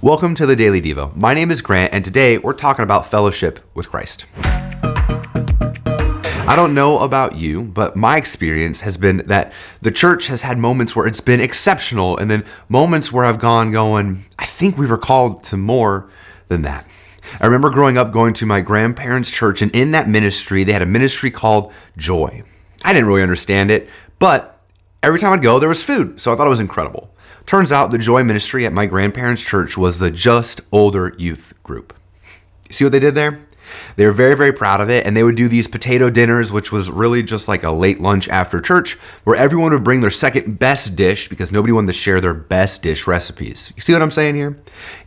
Welcome to the Daily Devo. My name is Grant, and today we're talking about fellowship with Christ. I don't know about you, but my experience has been that the church has had moments where it's been exceptional, and then moments where I've going, I think we were called to more than that. I remember growing up going to my grandparents' church, and in that ministry, they had a ministry called Joy. I didn't really understand it, but every time I'd go, there was food, so I thought it was incredible. Turns out the Joy ministry at my grandparents' church was the Just Older Youth group. You see what they did there? They were very, very proud of it, and they would do these potato dinners, which was really just like a late lunch after church, where everyone would bring their second best dish because nobody wanted to share their best dish recipes. You see what I'm saying here?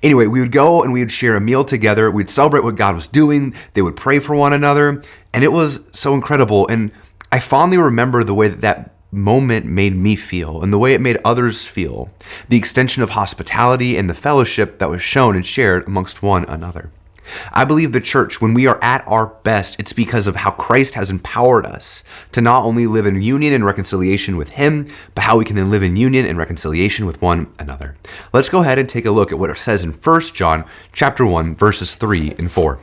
Anyway, we would go and we would share a meal together. We'd celebrate what God was doing. They would pray for one another, and it was so incredible. And I fondly remember the way that moment made me feel and the way it made others feel, the extension of hospitality and the fellowship that was shown and shared amongst one another. I believe the church, when we are at our best, it's because of how Christ has empowered us to not only live in union and reconciliation with Him, but how we can then live in union and reconciliation with one another. Let's go ahead and take a look at what it says in 1 John chapter 1, verses 3 and 4.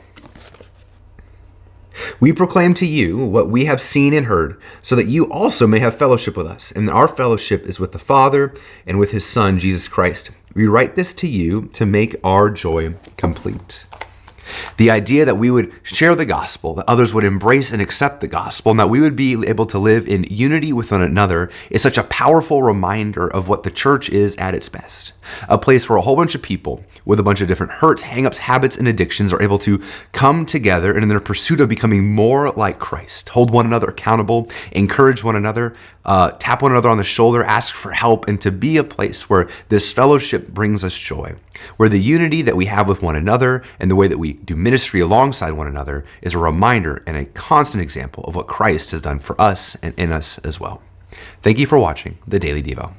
We proclaim to you what we have seen and heard, so that you also may have fellowship with us. And our fellowship is with the Father and with His Son, Jesus Christ. We write this to you to make our joy complete. The idea that we would share the gospel, that others would embrace and accept the gospel, and that we would be able to live in unity with one another is such a powerful reminder of what the church is at its best. A place where a whole bunch of people with a bunch of different hurts, hangups, habits, and addictions are able to come together and in their pursuit of becoming more like Christ, hold one another accountable, encourage one another, tap one another on the shoulder, ask for help, and to be a place where this fellowship brings us joy, where the unity that we have with one another and the way that we do ministry alongside one another is a reminder and a constant example of what Christ has done for us and in us as well. Thank you for watching the Daily Devo.